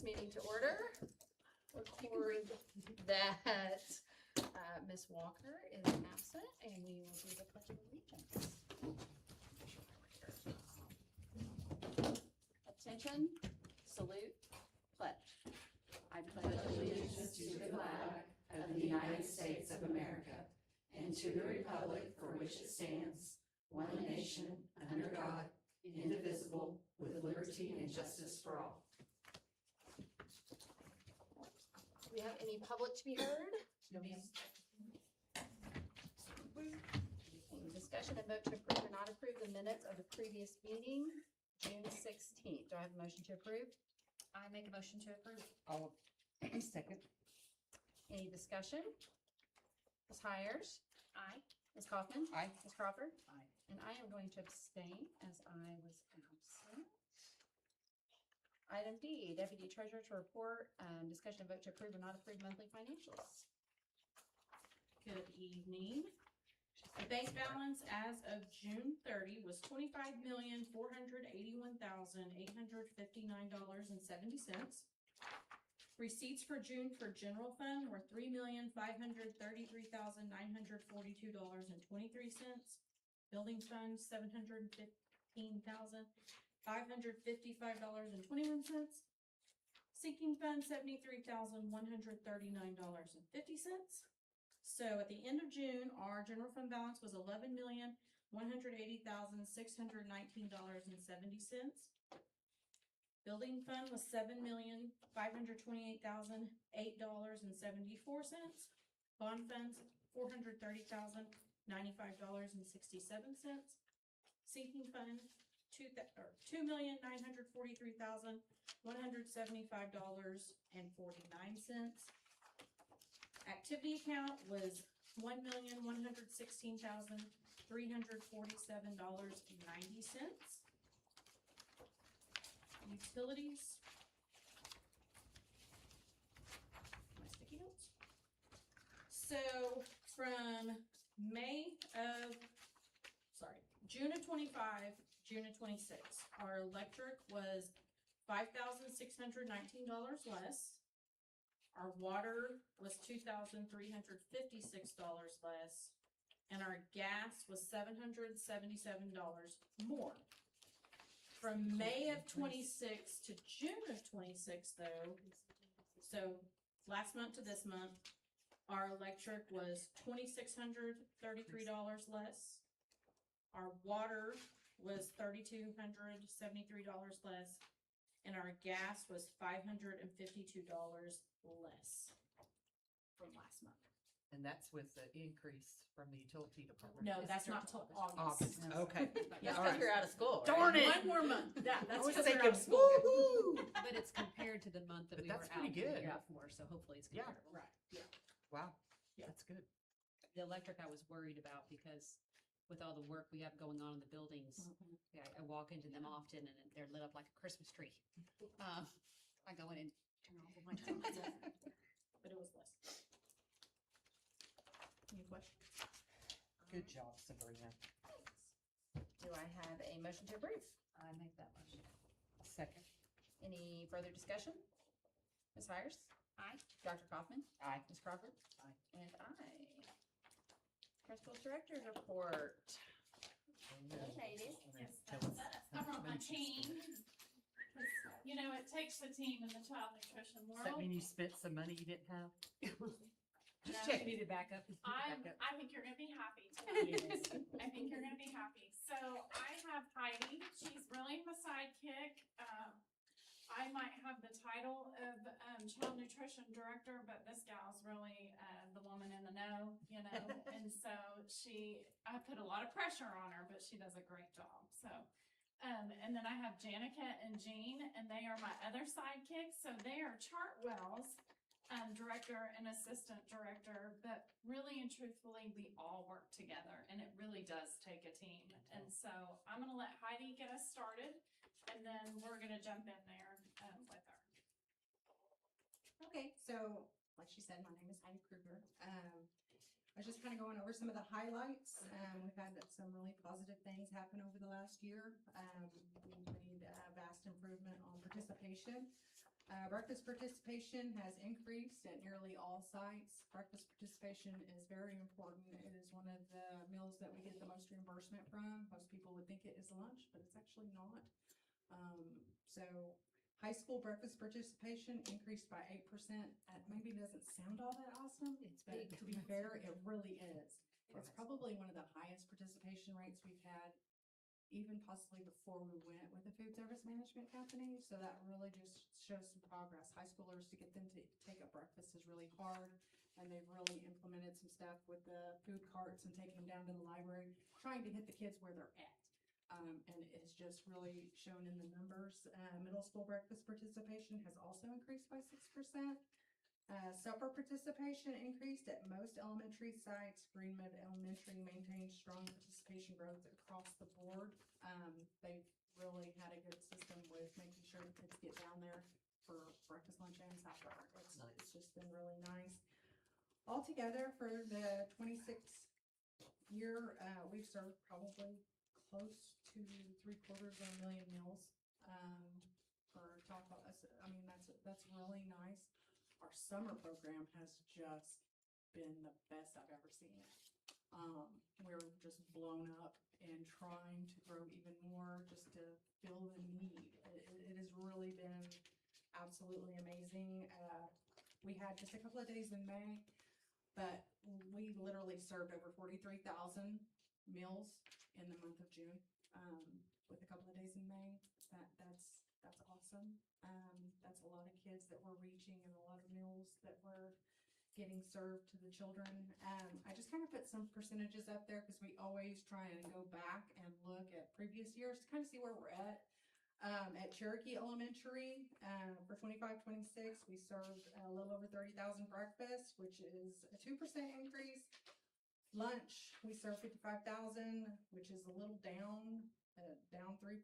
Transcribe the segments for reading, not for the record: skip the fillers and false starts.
Meeting to order. Record that Ms. Walker is absent, and we will do the Pledge of Allegiance. Attention, salute, pledge. I pledge allegiance to the flag of the United States of America and to the republic for which it stands, one nation, under God, indivisible, with liberty and justice for all. Do we have any public to be heard? No, ma'am. Any discussion and vote to approve or not approve the minutes of the previous meeting, June 16th. Do I have a motion to approve? I make a motion to approve. I'll second. Any discussion? Ms. Hires? Aye. Ms. Kaufman? Aye. Ms. Crawford? Aye. And I am going to abstain as I was absent. Item D, Deputy Treasurer to report, discussion and vote to approve or not approve monthly financials. Good evening. The base balance as of June 30 was $25,481,859.70. Receipts for June for general fund were $3,533,942.23. Building fund $715,555.21. Sinking fund $73,139.50. So at the end of June, our general fund balance was $11,180,619.70. Building fund was $7,528,008.74. Bond funds $430,095.67. Sinking fund $2,943,175.49. Activity account was $1,116,347.90. Utilities. My sticky notes. So from June of 25, June of 26, our electric was $5,619 less. Our water was $2,356 less, and our gas was $777 more. From May of 26 to June of 26, though, so last month to this month, our electric was $2,633 less. Our water was $3,273 less, and our gas was $552 less from last month. And that's with the increase from the utility department. No, that's not till August. Okay. That's because you're out of school, right? Darn it! One more month. That's I was because thinking, we're out of school. woohoo! But it's compared to the month that But we were that's out pretty the good. year before, so hopefully it's Yeah. comparable. Right. Yeah. Wow. Yeah. That's good. The electric I was worried about because with all the work we have going on in the buildings, I walk into them often and they're lit up like a Christmas tree. I go in and turn off the lights. But it was less. Any questions? Good job, Sabrina. Do I have a motion to approve? I make that motion. Second. Any further discussion? Ms. Hires? Aye. Dr. Kaufman? Aye. Ms. Crawford? Aye. And I. Principal Director's report. Hey, ladies. Yes, I brought my team. You know, it takes the team in the child nutrition Does that world. mean you spent some money you didn't have? Just You checking. need to back up. I think you're gonna be happy tonight. I think you're gonna be happy. So I have Heidi. She's really my sidekick. I might have the title of child nutrition director, but this gal's really the woman in the know, you know. And so I put a lot of pressure on her, but she does a great job. So, and then I have Janica and Jean, and they are my other sidekicks. So they are Chartwell's director and assistant director, but really and truthfully, we all work together, and it really does take a team. And so I'm gonna let Heidi get us started, and then we're gonna jump in there with her. Okay, so like she said, my name is Heidi Kruger. I was just kind of going over some of the highlights. We've had some really positive things happen over the last year. We've made a vast improvement on participation. Breakfast participation has increased at nearly all sites. Breakfast participation is very important. It is one of the meals that we get the most reimbursement from. Most people would think it is lunch, but it's actually not. So high school breakfast participation increased by 8%. That maybe doesn't sound all that awesome, It's but big. to be fair, it really is. It's probably one of the highest participation rates we've had, even possibly before we went with a food service management company. So that really just shows some progress. High schoolers, to get them to take up breakfast is really hard. And they've really implemented some stuff with the food carts and taking them down to the library, trying to hit the kids where they're at. And it's just really shown in the numbers. Middle school breakfast participation has also increased by 6%. Supper participation increased at most elementary sites. Greenwood Elementary maintained strong participation growth across the board. They've really had a good system with making sure the kids get down there for breakfast, lunch, and supper. It's just been really nice. Altogether, for the 26 year, we've served probably close to 750,000 meals for top. I mean, that's really nice. Our summer program has just been the best I've ever seen it. We're just blown up and trying to grow even more just to fill the need. It has really been absolutely amazing. We had just a couple of days in May, but we literally served over 43,000 meals in the month of June, with a couple of days in May. That's awesome. That's a lot of kids that we're reaching and a lot of meals that we're getting served to the children. I just kind of put some percentages up there because we always try and go back and look at previous years to kind of see where we're at. At Cherokee Elementary, for 25-26, we served a little over 30,000 breakfasts, which is a 2% increase. Lunch, we served 55,000, which is a little down 3%.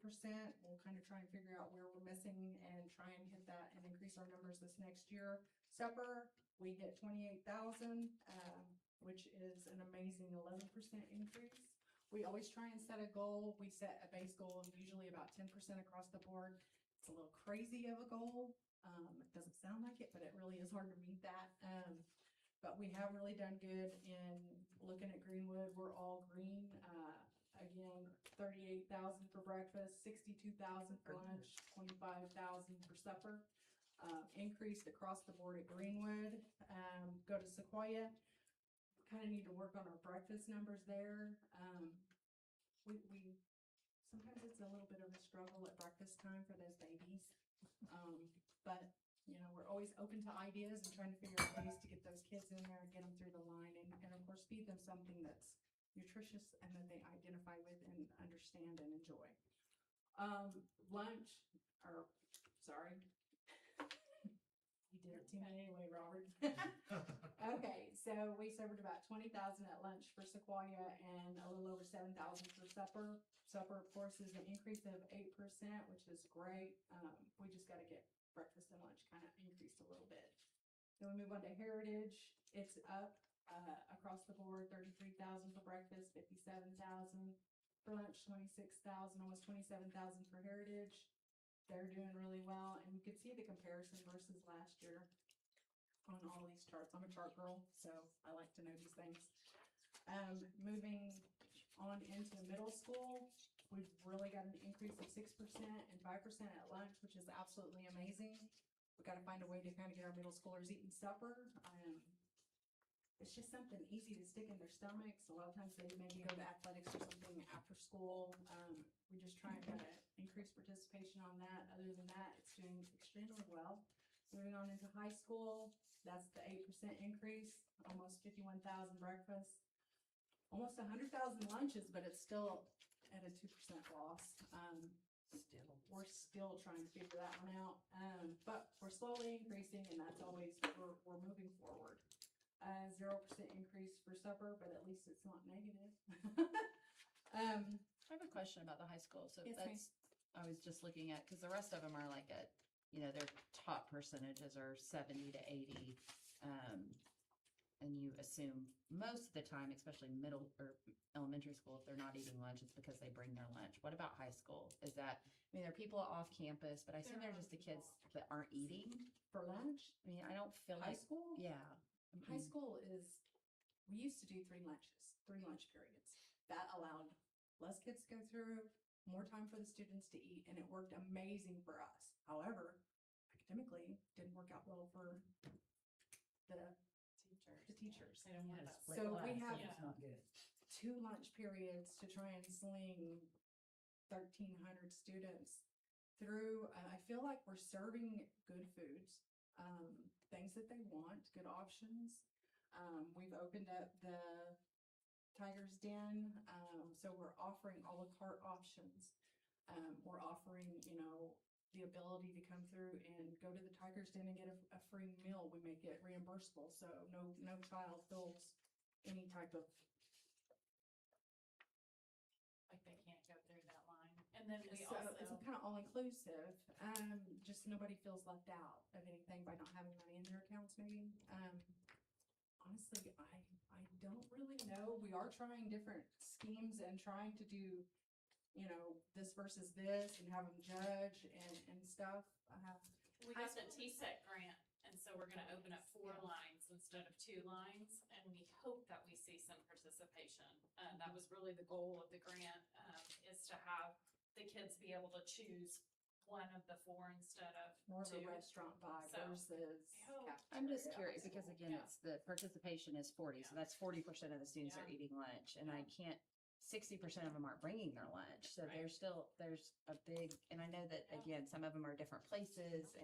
We'll kind of try and figure out where we're missing and try and hit that and increase our numbers this next year. Supper, we hit 28,000, which is an amazing 11% increase. We always try and set a goal. We set a base goal of usually about 10% across the board. It's a little crazy of a goal. It doesn't sound like it, but it really is hard to meet that. But we have really done good in looking at Greenwood. We're all green. Again, 38,000 for breakfast, 62,000 for lunch, 25,000 for supper. Increased across the board at Greenwood. Go to Sequoia. Kind of need to work on our breakfast numbers there. We sometimes it's a little bit of a struggle at breakfast time for those babies. But you know, we're always open to ideas and trying to figure out ways to get those kids in there and get them through the line, and of course feed them something that's nutritious and that they identify with and understand and enjoy. Lunch, or sorry, you did it to me anyway, Robert. Okay, so we served about 20,000 at lunch for Sequoia and a little over 7,000 for supper. Supper, of course, is an increase of 8%, which is great. We just got to get breakfast and lunch kind of increased a little bit. Then we move on to Heritage. It's up across the board, 33,000 for breakfast, 57,000 for lunch, 26,000, almost 27,000 for Heritage. They're doing really well, and we could see the comparison versus last year on all these charts. I'm a chart girl, so I like to know these things. Moving on into middle school, we've really got an increase of 6% and 5% at lunch, which is absolutely amazing. We got to find a way to kind of get our middle schoolers eating supper. It's just something easy to stick in their stomachs. A lot of times they maybe go to athletics or something after school. We just try and kind of increase participation on that. Other than that, it's doing extremely well. Moving on into high school, that's the 8% increase, almost 51,000 breakfasts, almost 100,000 lunches, but it's still at a 2% loss. We're still trying to figure that one out, but we're slowly increasing, and that's always, we're moving forward. 0% increase for supper, but at least it's not negative. I have a question about the high school. So Yes, that's, I was just looking at, because the rest of them are like at, you know, their top percentages are 70 to 80. and you assume most of the time, especially middle or elementary school, if they're not eating lunch, it's because they bring their lunch. What about high school? Is that, I mean, there are people off campus, but I assume they're just the kids that aren't eating. For lunch, I mean, I don't feel high like, school? yeah. High school we used to do 3 lunch periods. That allowed less kids to go through, more time for the students to eat, and it worked amazing for us. However, academically, didn't work out well for the teachers. They don't want that. So we have Yeah. 2 lunch periods to try and sling 1,300 students through. I feel like we're serving good foods, things that they want, good options. We've opened up the Tiger's Den, so we're offering a la carte options. We're offering, the ability to come through and go to the Tiger's Den and get a free meal. We make it reimbursable, so no child feels any type of. Like they can't go through that line. And then we So also. it's kind of all inclusive. Just nobody feels left out of anything by not having money in their accounts maybe. Honestly, I don't really know. We are trying different schemes and trying to do, this versus this and have them judge and stuff. We got the TSEC grant, and so we're gonna open up 4 lines instead of 2 lines, and we hope that we see some participation. That was really the goal of the grant, is to have the kids be able to choose one of the 4 instead of More of a 2. restaurant vibe So, versus. I'm just cafeteria. curious because again, Yeah. it's the participation is 40, so that's 40% of the students are Yeah. eating lunch, and I can't. 60% of them aren't bringing their lunch, so Right. there's a big, and I know that Yeah. again, some of them are different places,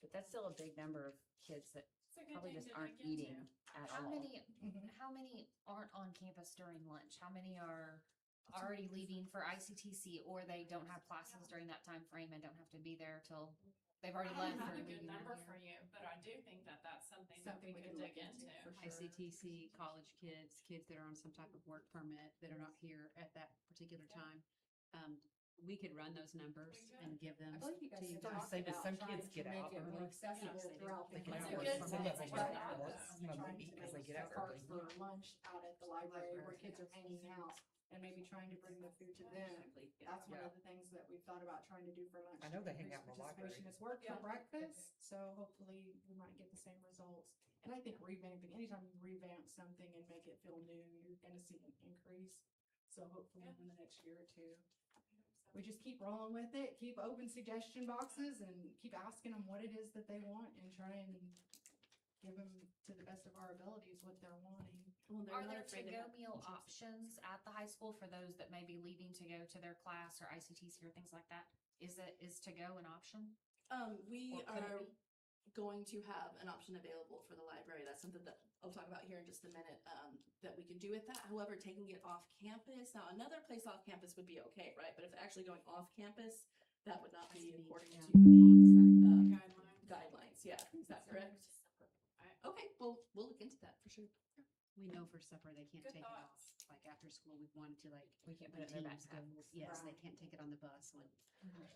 but that's still a big number of kids that It's a good probably thing just to aren't dig into. eating at How all. many, Mhm. how many aren't on campus during lunch? How many are already leaving for ICTC, or they don't have classes during that time frame and don't have to be there till they've already I left don't or have a good leaving number here? for you, but I do think that that's something that Something we we could can dig look into into. for sure. ICTC, college kids, kids that are on some type of work permit that are not here at that particular time. We could run those numbers We could. and give them I believe you guys to you have guys. talked Say that about some trying kids to get make out it more early. accessible Yes, they do. throughout the They get That's out a campus. good early. thing. Some of them Right. get out Yeah. early. Yeah. Some of them Trying eat to because make they get out carts early. for lunch out at the library where kids are hanging out and maybe trying to bring the food to them. That's one of the things that we've thought about trying to do for lunch. I know they to hang increase out in the participation. library. It's worked for Yeah. breakfast, so hopefully we might get the same results. And I think revamping, anytime you revamp something and make it feel new, you're gonna see an increase. So hopefully Yeah. in the next year or 2. We just keep rolling with it, keep open suggestion boxes and keep asking them what it is that they want and try and give them to the best of our abilities what they're wanting. Well, they're Are not there afraid to to-go have- meal options at the high school for those that may be leaving to go to their class or ICTC or things like that? Is to-go an option? We Or could it are be? going to have an option available for the library. That's something that I'll talk about here in just a minute, that we can do with that. However, taking it off campus, now another place off campus would be okay, right? But if actually going off campus, that would not be according to the guidelines. Yeah, is that correct? Okay, well, we'll look into that for sure. We know for supper, they can't Good take it off. thoughts. Like after school, we've wanted to We can't put it in their backpack. Yes, they Right. can't take it on the bus when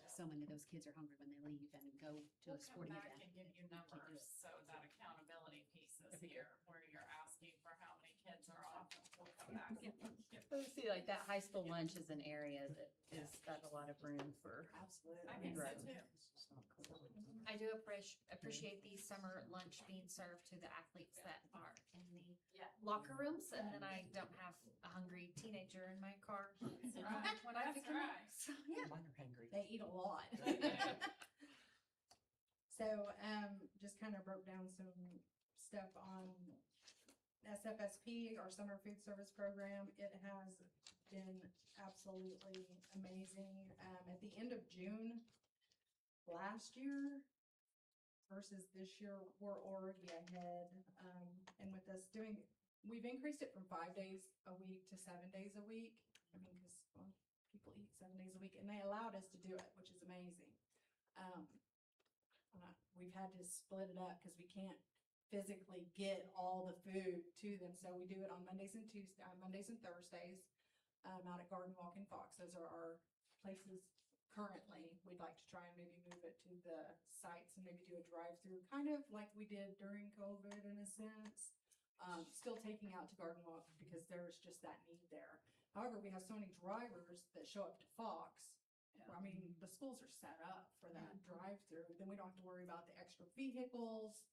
so many of those kids are hungry when they leave and go to We'll a come sporting back event. and give you Can't do numbers, it. so that accountability piece is here, where you're asking for how many kids are off, and we'll come back and give. I see like that high school lunch is an area that is got a lot of room for. Absolutely. I think so Right. too. I do appreciate the summer lunch being served to the athletes that are in the Yeah. locker rooms, and then I don't have a hungry teenager in my car That's right. when I That's pick them up. right. So, yeah. Mine are hungry. They eat a lot. So, just kind of broke down some stuff on SFSP, our summer food service program. It has been absolutely amazing. At the end of June last year versus this year, we're already ahead. And with us we've increased it from 5 days a week to 7 days a week. I mean, cause people eat 7 days a week and they allowed us to do it, which is amazing. We've had to split it up because we can't physically get all the food to them. So we do it on Mondays and Thursdays, out at Garden Walk and Fox. Those are our places currently. We'd like to try and maybe move it to the sites and maybe do a drive-through, kind of like we did during COVID in a sense. still taking out to Garden Walk because there's just that need there. However, we have so many drivers that show up to Fox. I mean, the schools are set up for that drive-through. Then we don't have to worry about the extra vehicles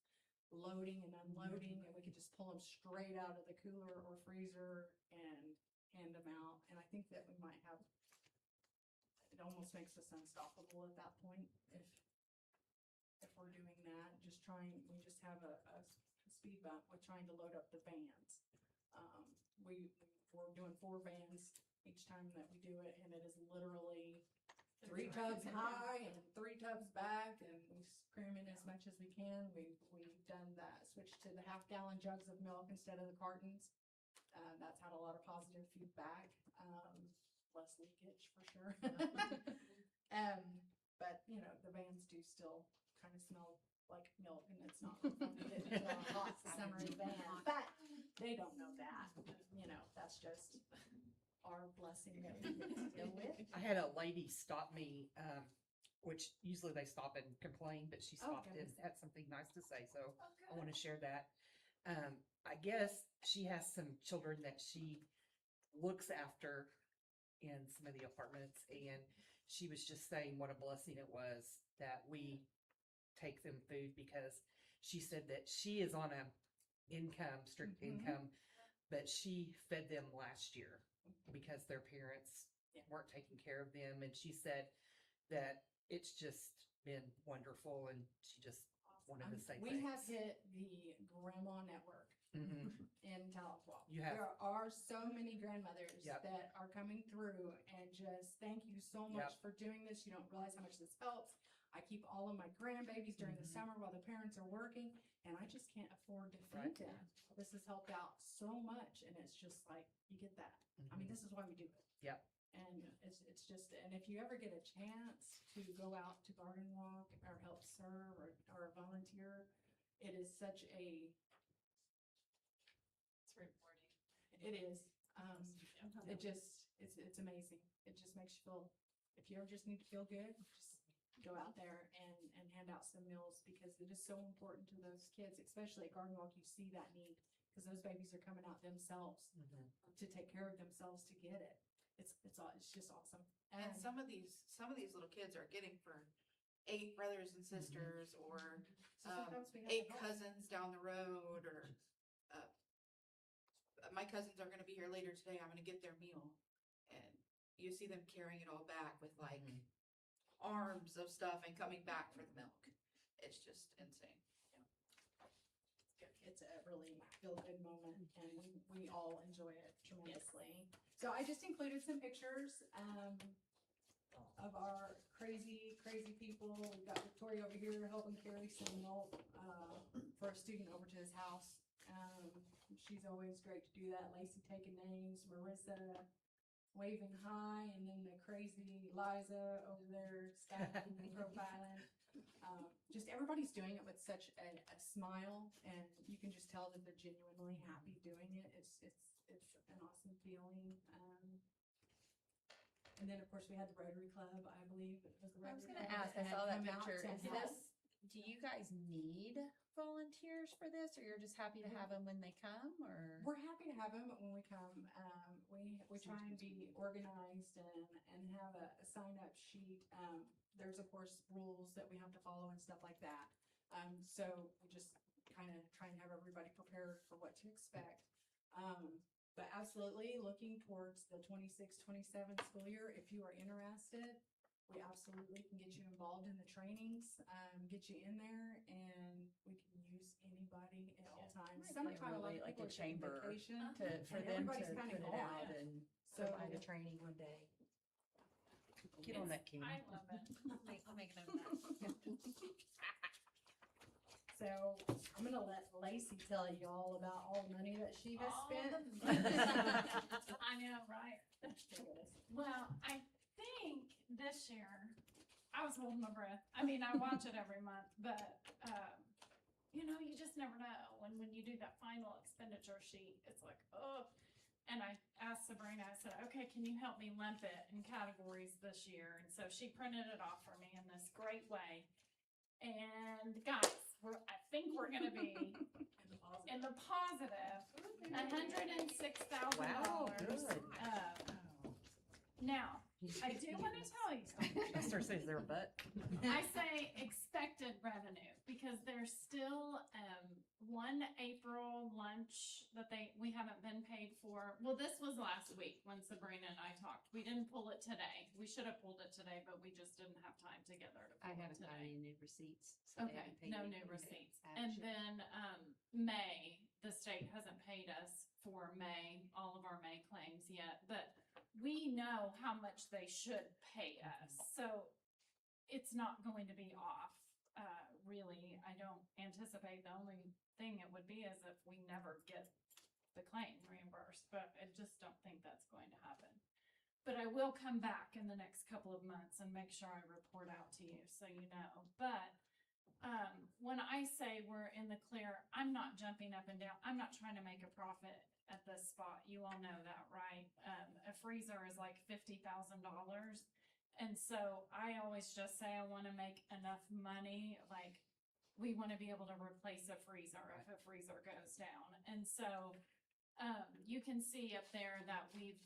loading and unloading, and we could just pull them straight out of the cooler or freezer and hand them out. And I think that we might have, it almost makes us unstoppable at that point if we're doing that. We just have a speed bump with trying to load up the vans. We're doing 4 vans each time that we do it, and it is literally 3 tubs high and 3 tubs back, and we cram in as much as we can. We've done that, switched to the half-gallon jugs of milk instead of the cartons. That's had a lot of positive feedback, less leakage for sure. But you know, the vans do still kind of smell like milk, and it's not fun to get into a hot summer van. But they don't know that. You know, that's just our blessing that we get to deal with. I had a lady stop me, which usually they stop and complain, but she stopped and had something nice to say, so I want to share that. I guess she has some children that she looks after in some of the apartments, and she was just saying what a blessing it was that we take them food, because she said that she is on a strict income, but she fed them last year because their parents weren't taking care of them, and she said that it's just been wonderful, and she just wanted to say We thanks. have hit the grandma network in Tahlequah. You have. There are so many grandmothers Yep. that are coming through, and just thank you so much for doing this. You don't realize how much this helps. I keep all of my grandbabies during the summer while the parents are working, and I just can't afford to feed them. This has helped out so much, and it's just like, you get that. I mean, this is why we do it. Yep. And it's just, and if you ever get a chance to go out to Garden Walk or help serve or volunteer, it is such a, It's rewarding. it is, it just, it's amazing. It just makes you feel, if you ever just need to feel good, just go out there and hand out some meals, because it is so important to those kids, especially at Garden Walk. You see that need, because those babies are coming out themselves to take care of themselves to get it. It's just awesome. And some of these little kids are getting for 8 brothers and sisters, or sometimes we have 8 to help. cousins down the road, or my cousins are going to be here later today. I'm going to get their meal, and you see them carrying it all back with like arms of stuff and coming back for the milk. It's just insane. It's a really feel-good moment, and we all enjoy it tremendously. So I just included some pictures of our crazy people. We've got Victoria over here helping carry some milk for a student over to his house. She's always great to do that. Lacey taking names, Marissa waving hi, and then the crazy Liza over there stacking and profiling. Just everybody's doing it with such a smile, and you can just tell that they're genuinely happy doing it. It's an awesome feeling. And then of course we had the Rotary Club. I believe it was the I was Rotary gonna Club ask, I saw that had come out picture. to Is help. this, do you guys need volunteers for this, or you're just happy to have them when they come, or? We're happy to have them when we come. We try and be organized and have a sign up sheet. There's of course rules that we have to follow and stuff like that. So we just kind of try and have everybody prepared for what to expect. But absolutely looking towards the 26-27 school year. If you are interested, we absolutely can get you involved in the trainings, get you in there, and we can use anybody at all times. Summertime, a lot of Like people a are taking chamber vacation, for and them to everybody's put kinda it gone. out and So provide a training one day. Get on that, Kim. I love it. I'll make a note of that. So I'm gonna let Lacey tell you all about all the money that she has All spent. I know, right? Well, I think this year, I was holding my breath. I mean, I watch it every month, but, you know, you just never know. When you do that final expenditure sheet, it's like, oh. And I asked Sabrina, I said, okay, can you help me lump it in categories this year? And so she printed it off for me in this great way. And guys, I think we're gonna be in the positive, $106,000. Wow, good. Now, I do wanna tell you, Esther says they're a butt. I say expected revenue because there's still, one April lunch that we haven't been paid for. Well, this was last week when Sabrina and I talked. We didn't pull it today. We should have pulled it today, but we just didn't have time together to I pull it haven't got today. any new receipts. So they Okay, haven't paid no me. new receipts. I And haven't then, May, the state hasn't paid us for May, all of our May claims yet, but we know how much they should pay us. So it's not going to be off, really. I don't anticipate. The only thing it would be is if we never get the claim reimbursed, but I just don't think that's going to happen. But I will come back in the next couple of months and make sure I report out to you so you know. But when I say we're in the clear, I'm not jumping up and down. I'm not trying to make a profit at this spot. You all know that, right? A freezer is like $50,000. And so I always just say I want to make enough money, like we want to be able to replace a freezer if a freezer goes down. And so you can see up there that we've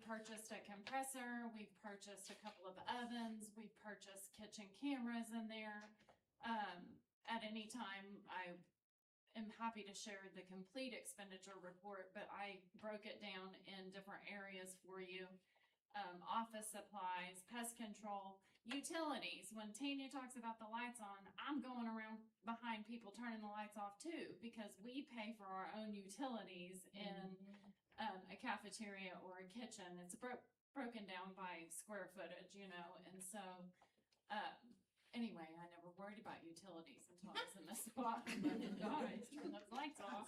purchased a compressor, we've purchased a couple of ovens, we've purchased kitchen cameras in there. At any time, I am happy to share the complete expenditure report, but I broke it down in different areas for you. Office supplies, pest control, utilities. When Tanya talks about the lights on, I'm going around behind people turning the lights off too, because we pay for our own utilities in a cafeteria or a kitchen. It's broken down by square footage, you know, and so, anyway, I never worried about utilities until I was in this spot. Guys, turn those lights off.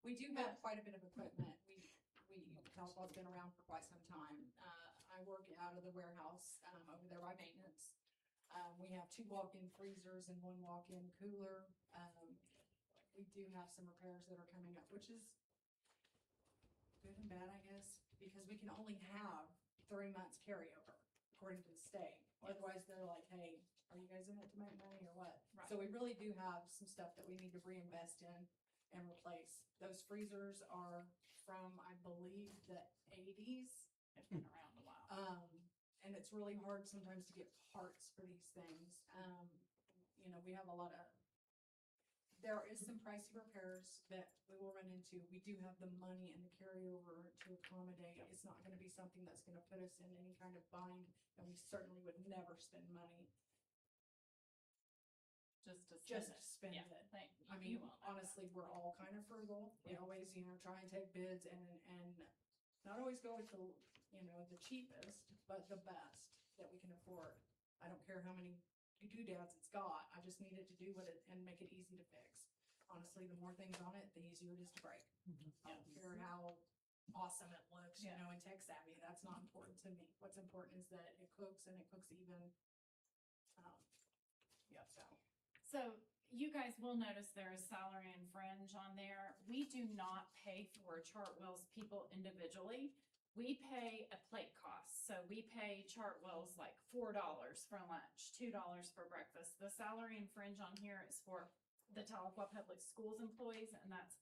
We do have quite a bit of equipment. Telephon's been around for quite some time. I work out of the warehouse, over there by maintenance. We have 2 walk-in freezers and 1 walk-in cooler. We do have some repairs that are coming up, which is good and bad, I guess, because we can only have 3 months carryover, according to the state. Otherwise, they're like, hey, are you guys in it to make money or what? Right. So we really do have some stuff that we need to reinvest in and replace. Those freezers are from, I believe, the 80s. It's been around a while. And it's really hard sometimes to get parts for these things. You know, we have a lot of, there is some pricey repairs that we will run into. We do have the money and the carryover to accommodate. It's not gonna be something that's gonna put us in any kind of bind, and we certainly would never spend money Just to spend yeah, it. thank you. I You mean, all know honestly, we're all kind of frugal. We always, you know, try and take bids and not always go with the, you know, the cheapest, but the best that we can afford. I don't care how many doodads it's got. I just need it to do what it and make it easy to fix. Honestly, the more things on it, the easier it is to break. I don't care how awesome it looks, you know, and tech savvy. That's not important to me. What's important is that it cooks and it cooks even. Yeah, so. So you guys will notice there is salary and fringe on there. We do not pay for Chartwell's people individually. We pay a plate cost. So we pay Chartwell's like $4 for lunch, $2 for breakfast. The salary and fringe on here is for the Tahlequah Public Schools employees, and that's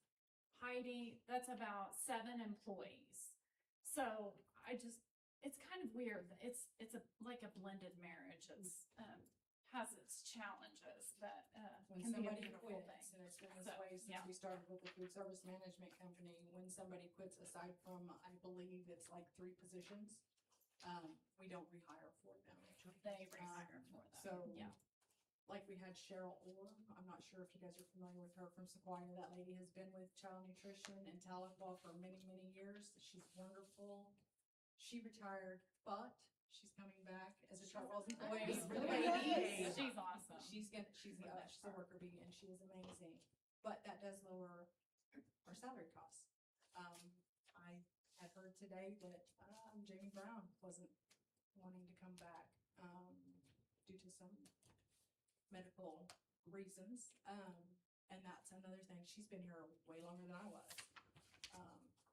Heidi, that's about 7 employees. So it's kind of weird. It's like a blended marriage. It's, has its challenges that When can be a somebody beautiful quits, thing. and it's been this So, way since yeah. we started with the food service management company, when somebody quits, aside from, I believe it's like 3 positions, we don't rehire for them. They rehire for them. So, Yeah. like we had Cheryl Orr, I'm not sure if you guys are familiar with her from Sequoia. That lady has been with Child Nutrition and Tahlequah for many, many years. She's wonderful. She retired, but she's coming back as a Chartwell's employee for the babies. She's awesome. She's a worker bee, and she is amazing, but that does lower our salary costs. I had heard today that, Jamie Brown wasn't wanting to come back, due to some medical reasons. And that's another thing. She's been here way longer than I was.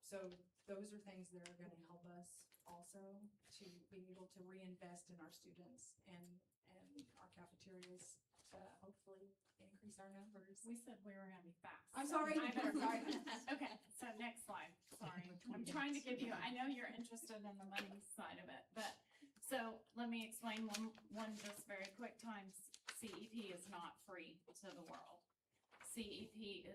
So those are things that are gonna help us also to be able to reinvest in our students and our cafeterias to hopefully increase our numbers. We said we were gonna be fast. I'm sorry. I know. Sorry. Okay, so next slide, sorry. I'm trying to give you, I know you're interested in the money side of it, but, so let me explain one just very quick time. CEP is not free to the world. CEP,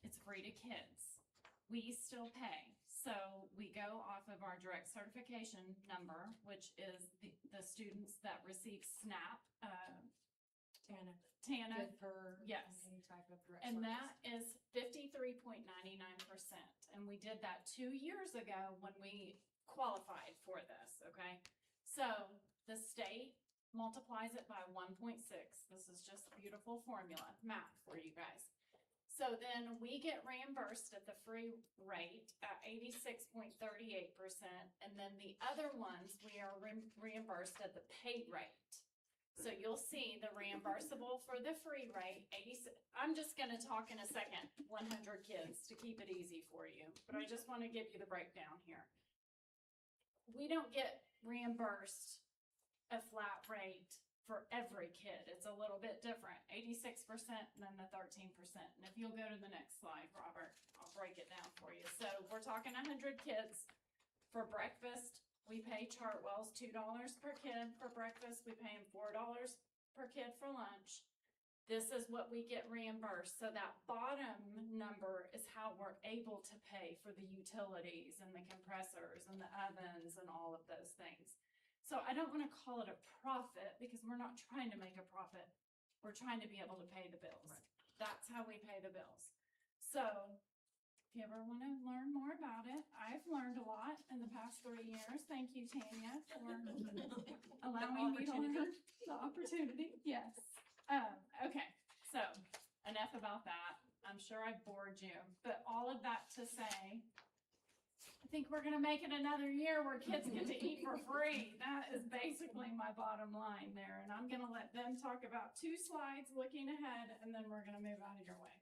it's free to kids. We still pay. So we go off of our direct certification number, which is the students that receive SNAP, TANF, Good for yes. any type of direct And service. that is 53.99%. And we did that 2 years ago when we qualified for this, okay? So the state multiplies it by 1.6. This is just beautiful formula, math for you guys. So then we get reimbursed at the free rate at 86.38%. And then the other ones, we are reimbursed at the paid rate. So you'll see the reimbursable for the free rate, 86. I'm just gonna talk in a second, 100 kids to keep it easy for you, but I just wanna give you the breakdown here. We don't get reimbursed a flat rate for every kid. It's a little bit different, 86% and then the 13%. And if you'll go to the next slide, Robert, I'll break it down for you. So we're talking 100 kids. For breakfast, we pay Chartwell's $2 per kid for breakfast. We pay them $4 per kid for lunch. This is what we get reimbursed. So that bottom number is how we're able to pay for the utilities and the compressors and the ovens and all of those things. So I don't want to call it a profit because we're not trying to make a profit. We're trying to be able to pay the bills. Right. That's how we pay the bills. So if you ever want to learn more about it, I've learned a lot in the past 3 years. Thank you, Tanya, for allowing me to learn the opportunity. Yes. Okay, so enough about that. I'm sure I bored you, but all of that to say, I think we're gonna make it another year where kids get to eat for free. That is basically my bottom line there, and I'm gonna let them talk about 2 slides looking ahead, and then we're gonna move out of your way.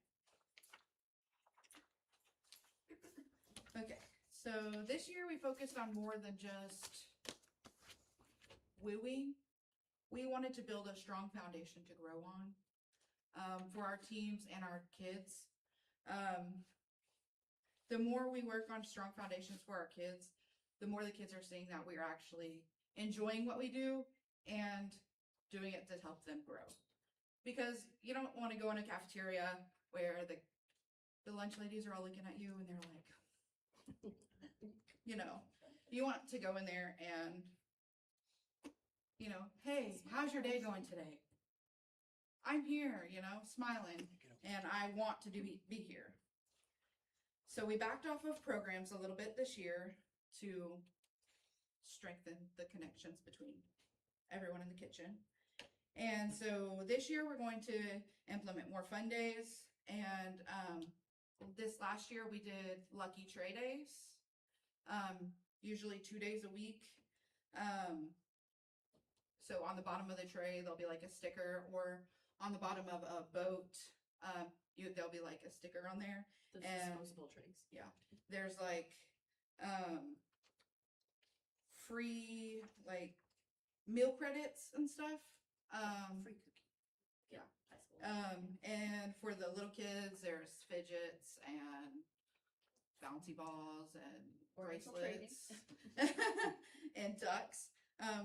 Okay, so this year we focused on more than just wooing. We wanted to build a strong foundation to grow on for our teams and our kids. The more we work on strong foundations for our kids, the more the kids are seeing that we are actually enjoying what we do and doing it to help them grow. Because you don't want to go in a cafeteria where the lunch ladies are all looking at you and they're like, you know, you want to go in there and, you know, hey, how's your day going today? I'm here, you know, smiling, and I want to be here. So we backed off of programs a little bit this year to strengthen the connections between everyone in the kitchen. And so this year we're going to implement more fun days. And this last year we did lucky tray days, usually 2 days a week. So on the bottom of the tray, there'll be like a sticker, or on the bottom of a boat, there'll be like a sticker on there. The And- disposable trays. Yeah, there's like free like meal credits and stuff. Free cookie. Yeah. High school. And for the little kids, there's fidgets and bouncy balls and Oriental bracelets and ducks.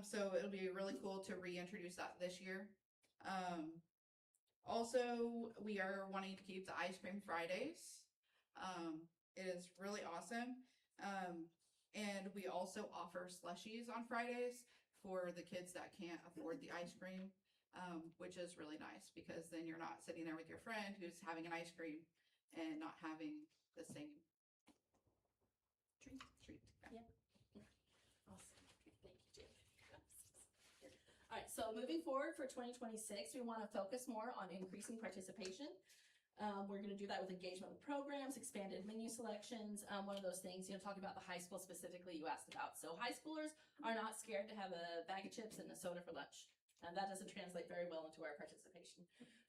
So it'll be really cool to reintroduce that this year. Also, we are wanting to keep the ice cream Fridays. It is really awesome. And we also offer slushies on Fridays for the kids that can't afford the ice cream, which is really nice because then you're not sitting there with your friend who's having an ice cream and not having the same treat. Yeah. Awesome. Thank you, Jim. All right, so moving forward for 2026, we want to focus more on increasing participation. We're going to do that with engagement with programs, expanded menu selections. One of those things, talking about the high school specifically you asked about. So high schoolers are not scared to have a bag of chips and a soda for lunch. And that doesn't translate very well into our participation.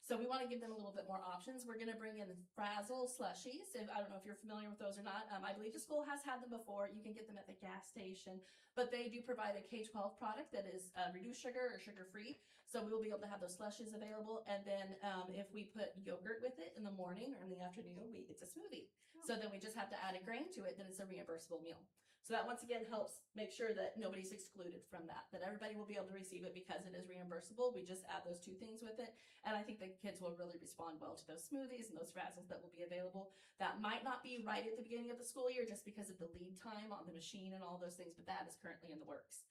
So we want to give them a little bit more options. We're going to bring in Frazzle slushies. I don't know if you're familiar with those or not. I believe the school has had them before. You can get them at the gas station, but they do provide a K-12 product that is reduced sugar or sugar-free. So we will be able to have those slushes available. And then if we put yogurt with it in the morning or in the afternoon, it's a smoothie. So then we just have to add a grain to it. Then it's a reimbursable meal. So that once again helps make sure that nobody's excluded from that everybody will be able to receive it because it is reimbursable. We just add those two things with it. And I think the kids will really respond well to those smoothies and those frazzles that will be available. That might not be right at the beginning of the school year just because of the lead time on the machine and all those things, but that is currently in the works.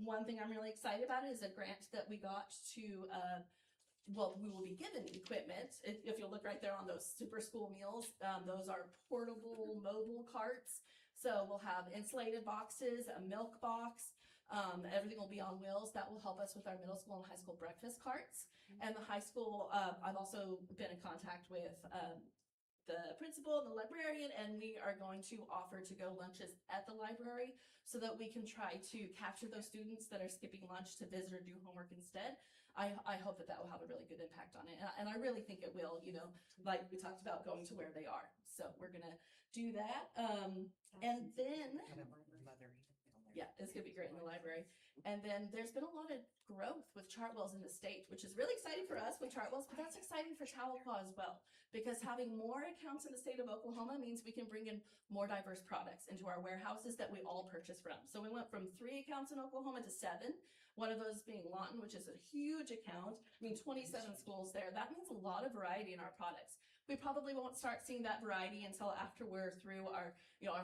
One thing I'm really excited about is a grant that we got to, we will be given equipment. If you'll look right there on those super school meals, those are portable mobile carts. So we'll have insulated boxes, a milk box, everything will be on wheels. That will help us with our middle school and high school breakfast carts. And the high school, I've also been in contact with the principal and the librarian, and we are going to offer to-go lunches at the library so that we can try to capture those students that are skipping lunch to visit or do homework instead. I hope that will have a really good impact on it. And I really think it will, like we talked about going to where they are. So we're going to do that. And then, yeah, it's going to be great in the library. And then there's been a lot of growth with Chartwells in the state, which is really exciting for us with Chartwells, but that's exciting for Tahlequah as well, because having more accounts in the state of Oklahoma means we can bring in more diverse products into our warehouses that we all purchase from. So we went from 3 accounts in Oklahoma to 7, one of those being Lawton, which is a huge account. 27 schools there. That means a lot of variety in our products. We probably won't start seeing that variety until after we're through our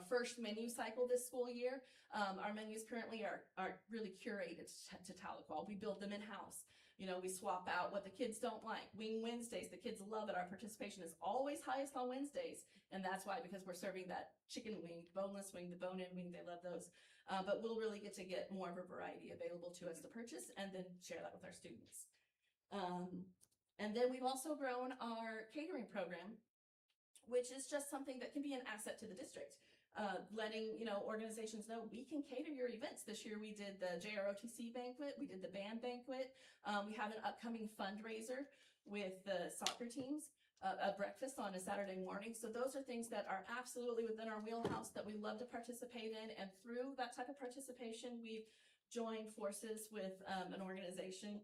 first menu cycle this school year. Our menus currently are really curated to Tahlequah. We build them in-house. We swap out what the kids don't like. Wing Wednesdays, the kids love it. Our participation is always highest on Wednesdays. And that's why, because we're serving that chicken wing, boneless wing, the bone-in wing, they love those. But we'll really get to get more of a variety available to us to purchase and then share that with our students. And then we've also grown our catering program, which is just something that can be an asset to the district. Letting organizations know we can cater your events. This year we did the JROTC banquet, we did the band banquet. We have an upcoming fundraiser with the soccer teams, a breakfast on a Saturday morning. So those are things that are absolutely within our wheelhouse that we love to participate in. And through that type of participation, we've joined forces with an organization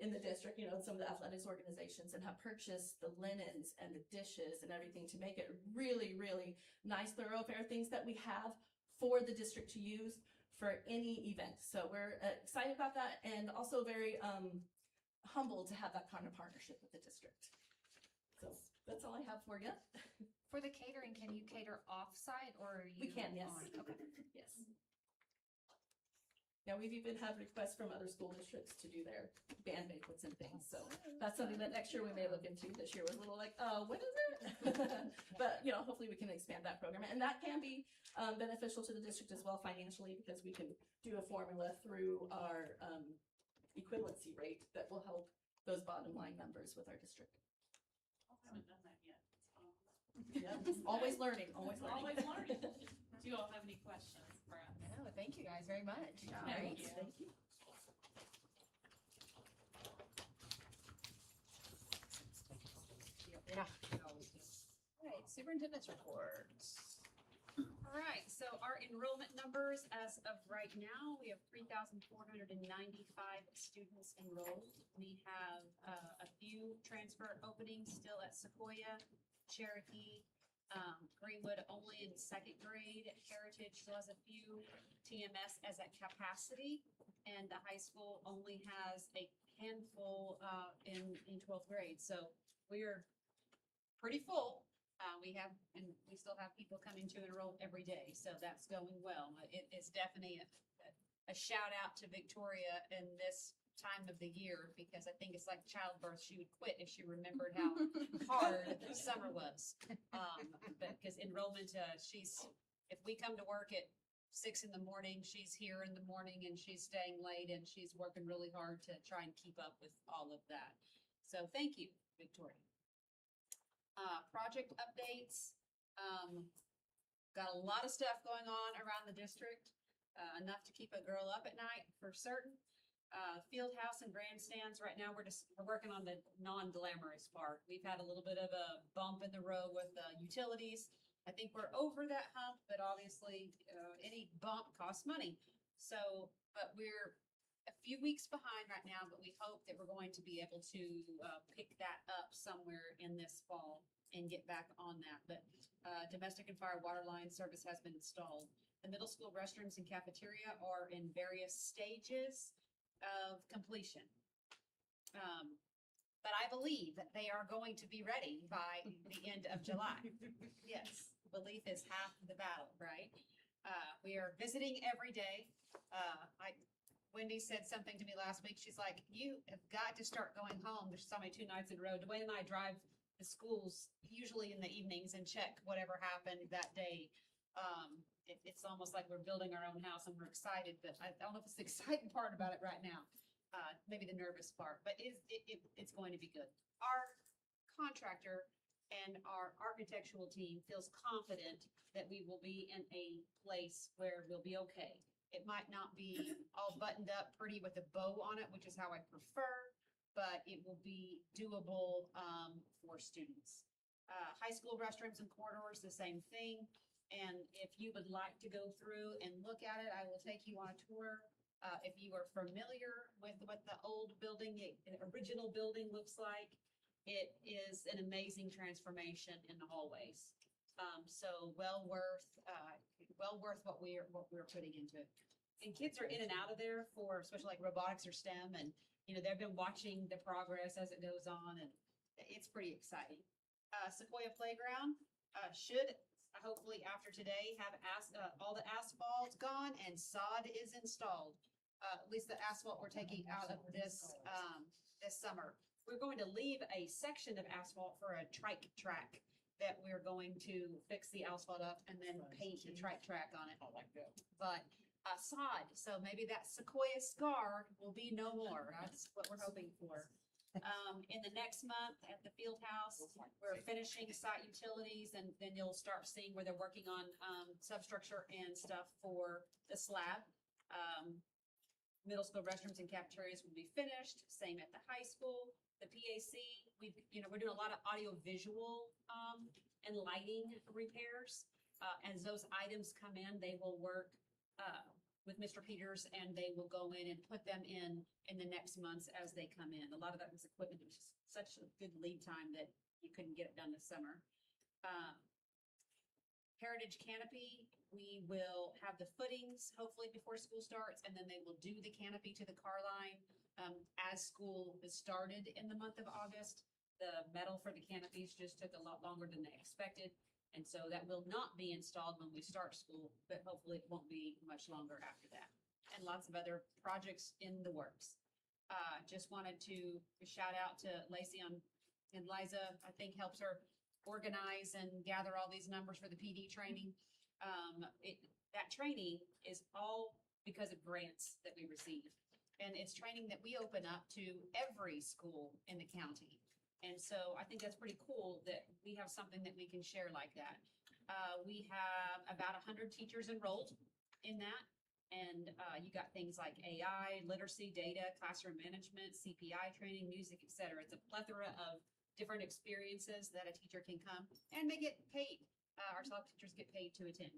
in the district, some of the athletics organizations, and have purchased the linens and the dishes and everything to make it really, really nice thoroughfare things that we have for the district to use for any event. So we're excited about that and also very humbled to have that kind of partnership with the district. So that's all I have for you. For the catering, can you cater off-site or are you? We can, yes. Okay. Yes. Yeah, we've even had requests from other school districts to do their band banquets and things. So that's something that next year we may look into. This year was a little like, when is it? But, hopefully we can expand that program. And that can be beneficial to the district as well financially, because we can do a formula through our equivalency rate that will help those bottom line numbers with our district. I haven't done that yet. Yeah, always learning, always learning. Always learning. Do you all have any questions for us? No, thank you guys very much. Thank you. Thank you. Yeah. All right, superintendent's reports. All right, so our enrollment numbers as of right now, we have 3,495 students enrolled. We have a few transfer openings still at Sequoia, Cherokee, Greenwood only in 2nd grade. Heritage still has a few. TMS as at capacity, and the high school only has a handful in 12th grade. So we are pretty full. We still have people coming to enroll every day, so that's going well. It is definitely a shout out to Victoria in this time of the year, because I think it's like childbirth. She would quit if she remembered how hard summer was. Because enrollment, if we come to work at 6 in the morning, she's here in the morning and she's staying late and she's working really hard to try and keep up with all of that. So thank you, Victoria. Project updates. Got a lot of stuff going on around the district, enough to keep a girl up at night for certain. Field house and grandstands, right now, we're working on the non-glamorous part. We've had a little bit of a bump in the road with utilities. I think we're over that hump, but obviously, any bump costs money. So, but we're a few weeks behind right now, but we hope that we're going to be able to pick that up somewhere in this fall and get back on that. But domestic and fire water line service has been installed. The middle school restrooms and cafeteria are in various stages of completion. But I believe that they are going to be ready by the end of July. Yes, belief is half the battle, right? We are visiting every day. Wendy said something to me last week. She's like, you have got to start going home. She saw me 2 nights in a row. Dwayne and I drive to schools usually in the evenings and check whatever happened that day. It's almost like we're building our own house and we're excited, but I don't know if it's the exciting part about it right now. Maybe the nervous part, but it's going to be good. Our contractor and our architectural team feels confident that we will be in a place where we'll be okay. It might not be all buttoned up pretty with a bow on it, which is how I prefer, but it will be doable for students. High school restrooms and corridors, the same thing. And if you would like to go through and look at it, I will take you on a tour. If you are familiar with what the old building, the original building looks like, it is an amazing transformation in the hallways. So well worth what we're putting into it. And kids are in and out of there for, especially like robotics or STEM, and they've been watching the progress as it goes on, and it's pretty exciting. Sequoia Playground should hopefully after today have all the asphalt gone and sod is installed. At least the asphalt we're taking out of this summer. We're going to leave a section of asphalt for a trike track that we're going to fix the asphalt up and then paint the trike track on it. I like that. But sod, so maybe that sequoia scar will be no more. That's what we're hoping for. In the next month at the field house, we're finishing site utilities, and then you'll start seeing where they're working on substructure and stuff for the slab. Middle school restrooms and cafeterias will be finished. Same at the high school. The PAC, we're doing a lot of audio visual and lighting repairs. As those items come in, they will work with Mr. Peters, and they will go in and put them in the next months as they come in. A lot of that was equipment. It was just such a good lead time that you couldn't get it done this summer. Heritage Canopy, we will have the footings hopefully before school starts, and then they will do the canopy to the car line as school is started in the month of August. The metal for the canopies just took a lot longer than they expected. And so that will not be installed when we start school, but hopefully it won't be much longer after that. And lots of other projects in the works. Just wanted to shout out to Lacey and Liza, I think helps her organize and gather all these numbers for the PD training. That training is all because of grants that we receive. And it's training that we open up to every school in the county. And so I think that's pretty cool that we have something that we can share like that. We have about 100 teachers enrolled in that. And you got things like AI, literacy, data, classroom management, CPI training, music, et cetera. It's a plethora of different experiences that a teacher can come, and they get paid. Our top teachers get paid to attend.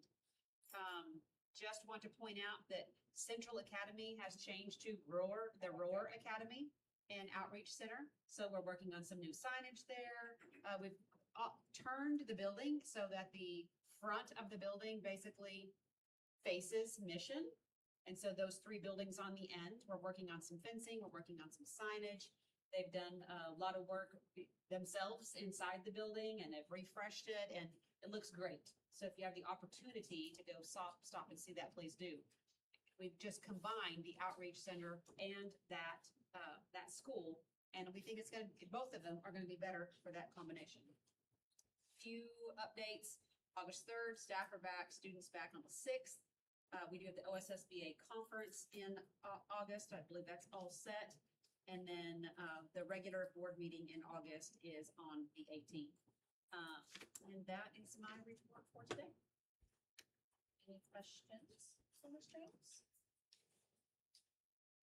Just want to point out that Central Academy has changed to the Roar Academy and Outreach Center. So we're working on some new signage there. We've turned the building so that the front of the building basically faces Mission. And so those 3 buildings on the end, we're working on some fencing, we're working on some signage. They've done a lot of work themselves inside the building, and they've refreshed it, and it looks great. So if you have the opportunity to go stop and see that, please do. We've just combined the Outreach Center and that school, and we think both of them are gonna be better for that combination. Few updates. August 3rd, staff are back, students back on the 6th. We do have the OSSBA conference in August. I believe that's all set. And then the regular board meeting in August is on the 18th. And that is my report for today. Any questions, Mr. James?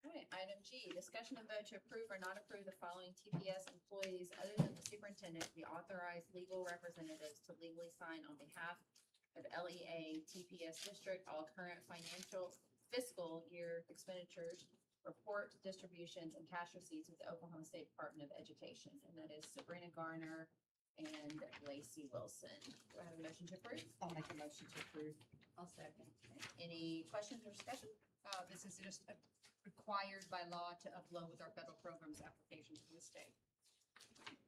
Okay, item G, discussion and vote to approve or not approve the following TPS employees other than the superintendent to be authorized legal representatives to legally sign on behalf of LEA TPS district all current financial fiscal year expenditures, report distributions, and cash receipts with the Oklahoma State Department of Education. And that is Sabrina Garner and Lacey Wilson. Do I have a motion to approve? I'll make a motion to approve. I'll second. Any questions or discussion? This is just required by law to upload with our federal programs applications to the state.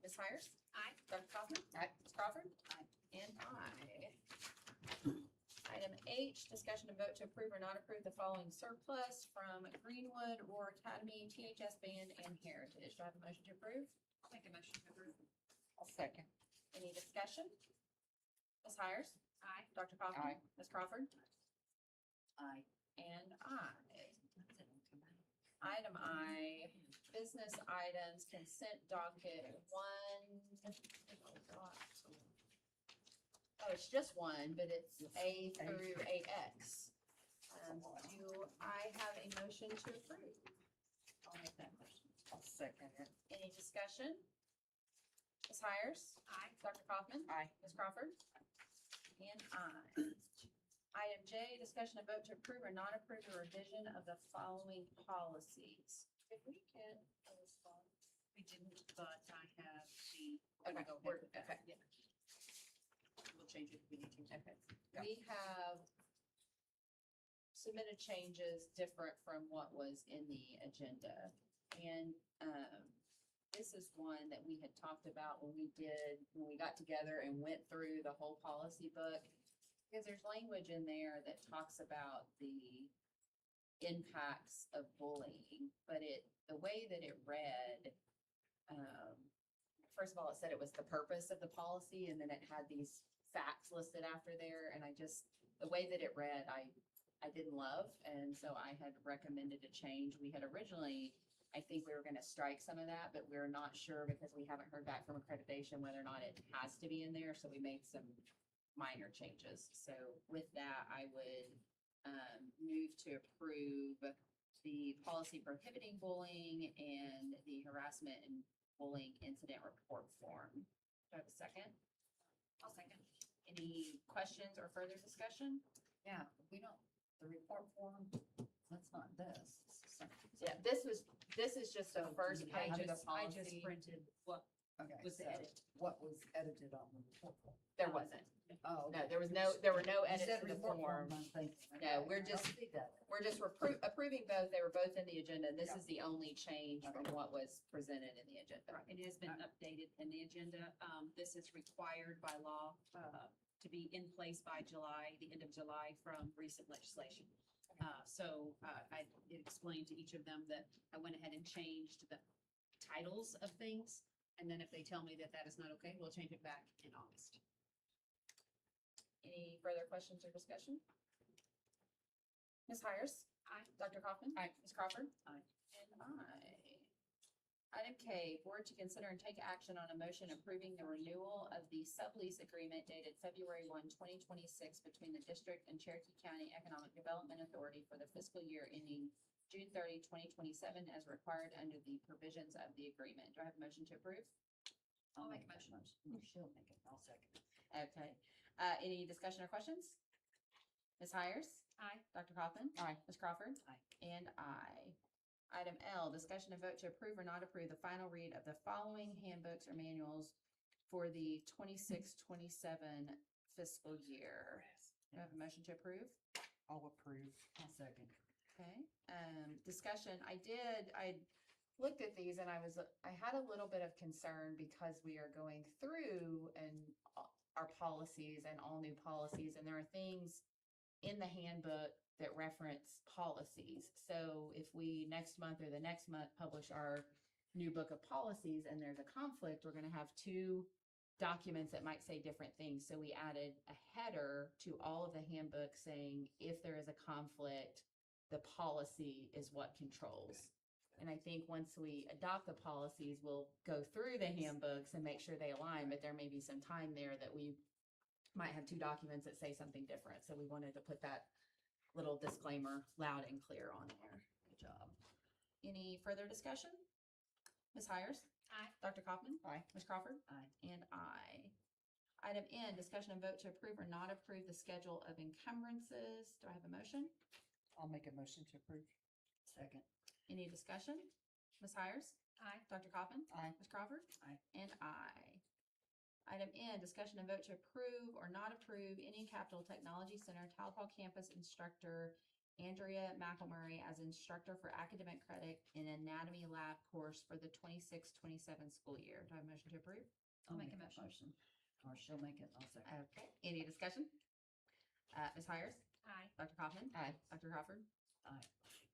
Ms. Hires? Aye. Dr. Kaufman? Aye. Ms. Crawford? Aye. And aye. Item H, discussion and vote to approve or not approve the following surplus from Greenwood, Roar Academy, THS Band, and Heritage. Do I have a motion to approve? I'll make a motion to approve. I'll second. Any discussion? Ms. Hires? Aye. Dr. Kaufman? Aye. Ms. Crawford? Aye. And aye. Item I, business items, consent docket one. Oh, it's just one, but it's A through AX. Do I have a motion to approve? I'll make that motion. I'll second it. Any discussion? Ms. Hires? Aye. Dr. Kaufman? Aye. Ms. Crawford? And aye. Item J, discussion and vote to approve or not approve the revision of the following policies. If we get a response. We didn't, but I have the. Okay, Go we're- ahead. okay. Yeah. We'll change it if we need to. Okay. We have submitted changes different from what was in the agenda. And, this is one that we had talked about when we got together and went through the whole policy book. Because there's language in there that talks about the impacts of bullying, but the way that it read, first of all, it said it was the purpose of the policy, and then it had these facts listed after there, and the way that it read, I didn't love, and so I had recommended a change. We had originally, I think we were gonna strike some of that, but we're not sure because we haven't heard back from accreditation whether or not it has to be in there, so we made some minor changes. So with that, I would move to approve the policy prohibiting bullying and the harassment and bullying incident report form. Do I have a second? I'll second. Any questions or further discussion? Yeah, the report form, that's not this. Yeah, this is just the first page of the I just policy. printed what Okay, was the so edit. what was edited on the report form? There wasn't. Oh. No, there were no You edits said to the report form. I'm thinking, No, okay, we're I just- see that. We're just approving both. They were both in the agenda. This is the only change from what was presented in the agenda. It has been updated in the agenda. This is required by law, to be in place by July, the end of July from recent legislation. So I explained to each of them that I went ahead and changed the titles of things. And then if they tell me that that is not okay, we'll change it back in August. Any further questions or discussion? Ms. Hires? Aye. Dr. Kaufman? Aye. Ms. Crawford? Aye. And aye. Item K, board to consider and take action on a motion approving the renewal of the sublease agreement dated February 1, 2026 between the district and Cherokee County Economic Development Authority for the fiscal year ending June 30, 2027, as required under the provisions of the agreement. Do I have a motion to approve? I'll make a motion. She'll make it, I'll second it. Okay. Any discussion or questions? Ms. Hires? Aye. Dr. Kaufman? Aye. Ms. Crawford? Aye. And aye. Item L, discussion and vote to approve or not approve the final read of the following handbooks or manuals for the 26-27 fiscal year. Do I have a motion to approve? I'll approve. I'll second. Okay, discussion, I looked at these and I had a little bit of concern because we are going through our policies and all new policies, and there are things in the handbook that reference policies. So if we next month or the next month publish our new book of policies and there's a conflict, we're gonna have two documents that might say different things. So we added a header to all of the handbooks saying, if there is a conflict, the policy is what controls. And I think once we adopt the policies, we'll go through the handbooks and make sure they align, but there may be some time there that we might have two documents that say something different. So we wanted to put that little disclaimer loud and clear on there. Good job. Any further discussion? Ms. Hires? Aye. Dr. Kaufman? Aye. Ms. Crawford? Aye. And aye. Item N, discussion and vote to approve or not approve the schedule of encumbrances. Do I have a motion? I'll make a motion to approve. Second. Any discussion? Ms. Hires? Aye. Dr. Kaufman? Aye. Ms. Crawford? Aye. And aye. Item N, discussion and vote to approve or not approve any Capital Technology Center Talpal campus instructor Andrea McElmurray as instructor for academic credit in anatomy lab course for the 26-27 school year. Do I have a motion to approve? I'll make a motion. Or she'll make it, I'll second. Okay, any discussion? Ms. Hires? Aye. Dr. Kaufman? Aye. Dr. Crawford? Aye.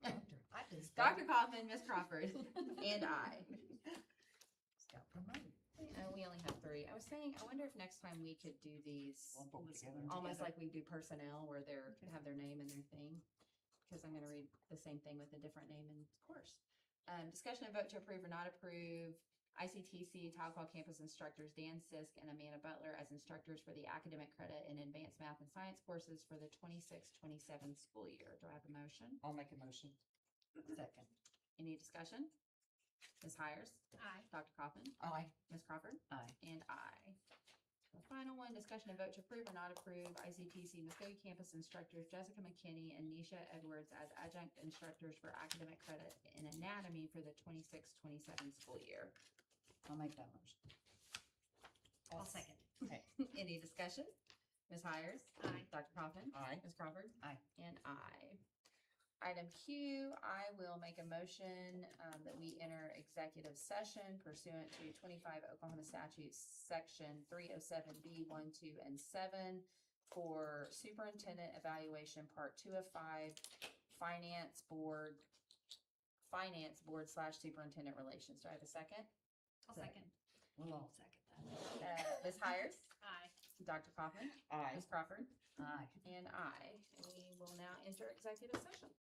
Doctor, I just. Dr. Kaufman, Ms. Crawford, and I. Got promoted. We only have 3. I was saying, I wonder if next time we could do these Lump them together. almost like we do personnel where they're, have their name and their thing. Because I'm gonna read the same thing with a different name and course. Discussion and vote to approve or not approve ICTC Talcott campus instructors Dan Sisk and Amanda Butler as instructors for the academic credit and advanced math and science courses for the 26-27 school year. Do I have a motion? I'll make a motion. Second. Any discussion? Ms. Hires? Aye. Dr. Kaufman? Aye. Ms. Crawford? Aye. And aye. The final one, discussion and vote to approve or not approve ICTC Muskogee campus instructors Jessica McKinney and Nisha Edwards as adjunct instructors for academic credit in anatomy for the 26-27 school year. I'll make that motion. I'll second. Okay. Any discussion? Ms. Hires? Aye. Dr. Kaufman? Aye. Ms. Crawford? Aye. And aye. Item Q, I will make a motion that we enter executive session pursuant to 25 Oklahoma statutes, section 307B 1, 2, and 7 for superintendent evaluation, part 2 of 5, finance board / superintendent relations. Do I have a second? I'll second. We'll all second that. Ms. Hires? Aye. Dr. Kaufman? Aye. Ms. Crawford? Aye. And aye. We will now enter executive session.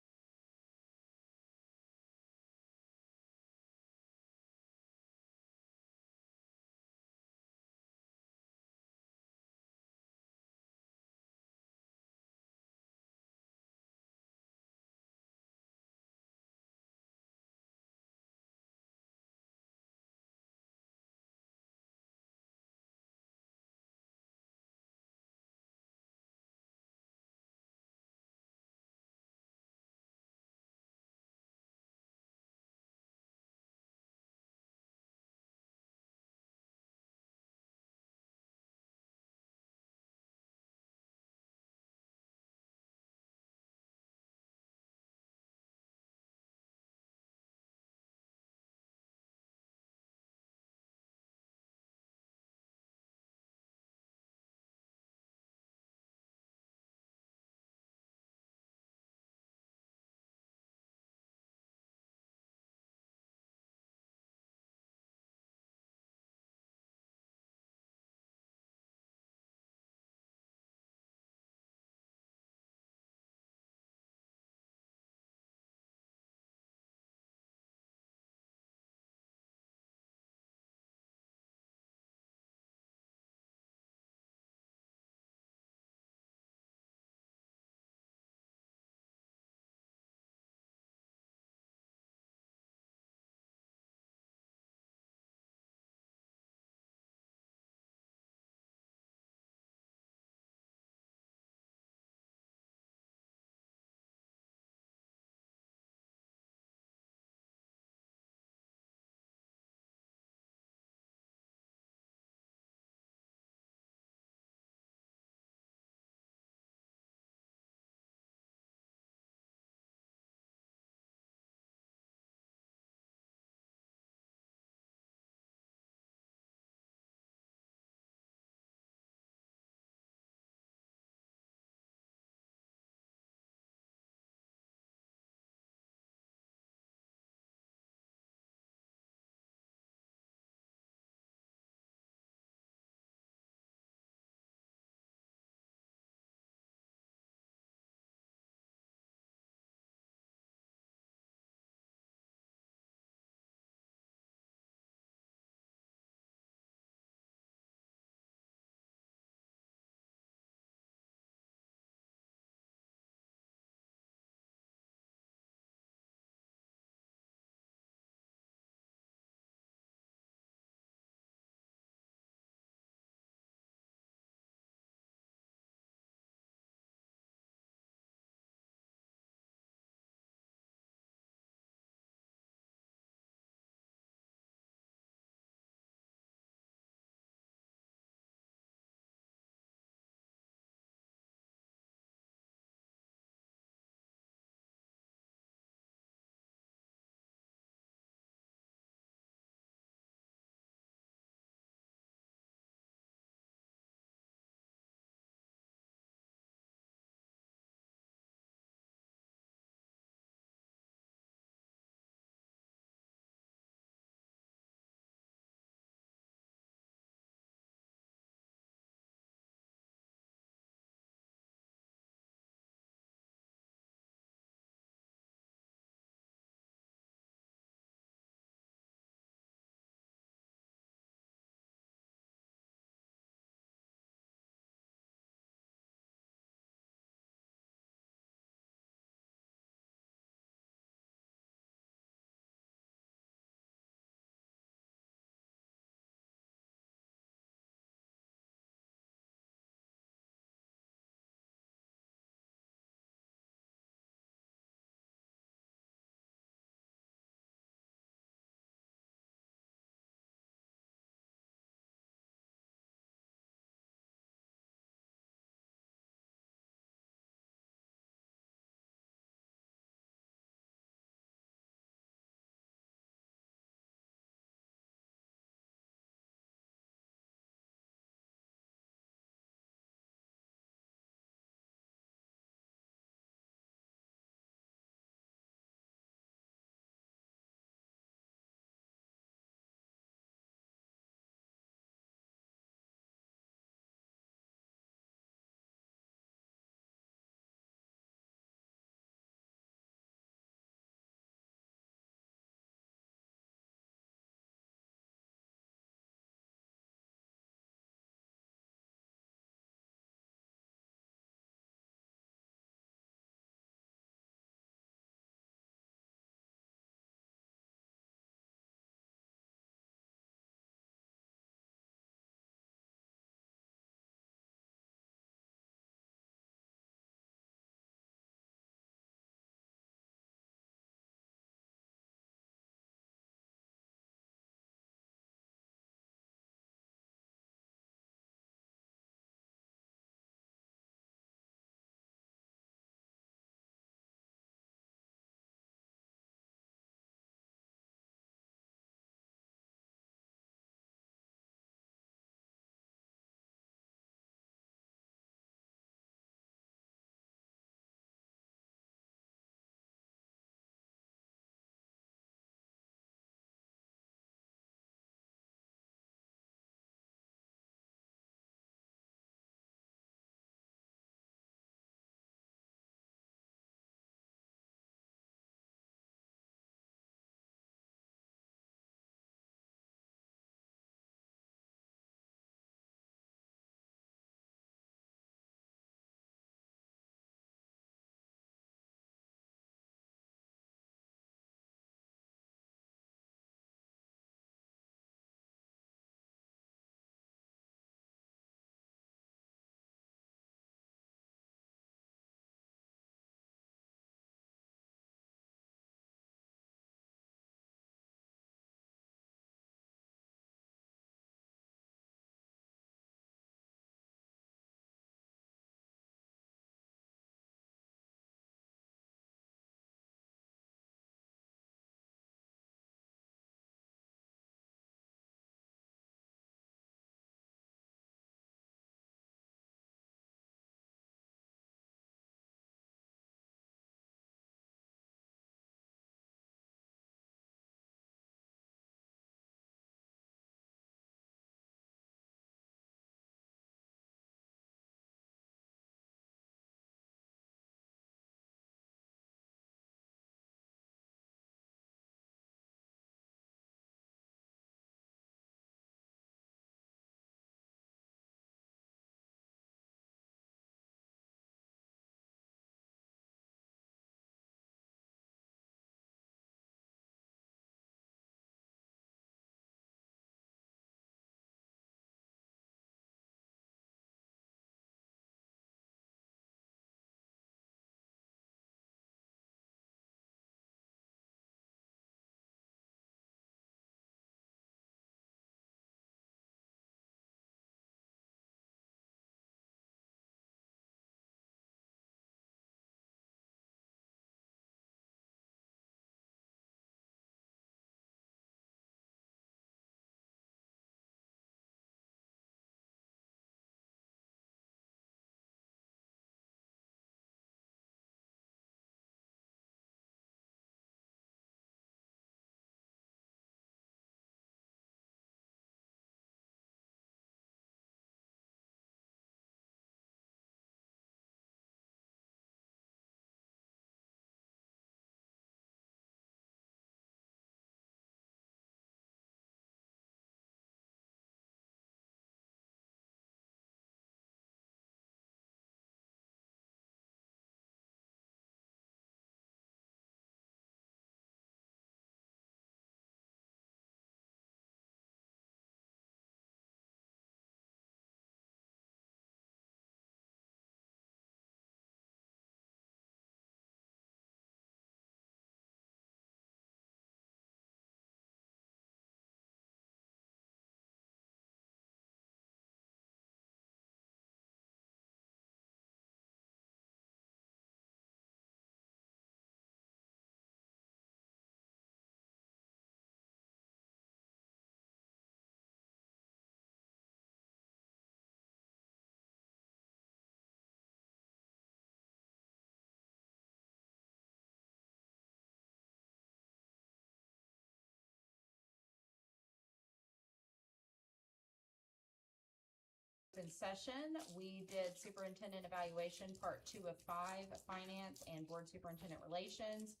open session. We did superintendent evaluation, part 2 of 5, finance and board superintendent relations.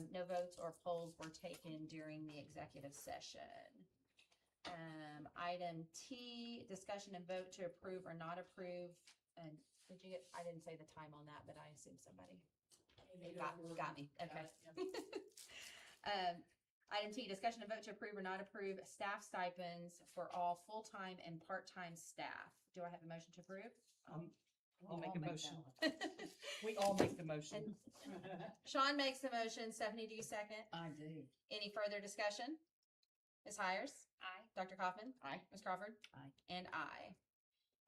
No votes or polls were taken during the executive session. Item T, discussion and vote to approve or not approve. And did you get, I didn't say the time on that, but I assume somebody got me. Okay. Item T, discussion and vote to approve or not approve staff stipends for all full-time and part-time staff. Do I have a motion to approve? I'll make a motion. We all make the motion. Sean makes the motion. Stephanie, do you second? I do. Any further discussion? Ms. Hires? Aye. Dr. Kaufman? Aye. Ms. Crawford? Aye. And I.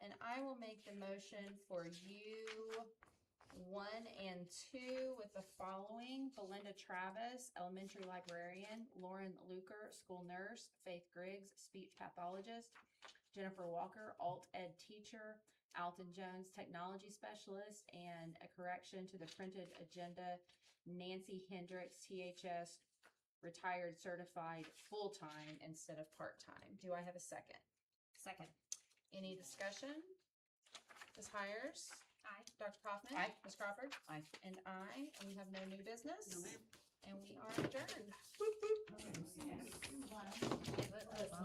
And I will make the motion for you 1 and 2 with the following: Belinda Travis, elementary librarian; Lauren Luker, school nurse; Faith Griggs, speech pathologist; Jennifer Walker, alt ed teacher; Alton Jones, technology specialist; and a correction to the printed agenda: Nancy Hendricks, THS, retired certified full-time instead of part-time. Do I have a second? Second. Any discussion? Ms. Hires? Aye. Dr. Kaufman? Aye. Ms. Crawford? Aye. And I, and we have no new business. No, ma'am. And we are adjourned.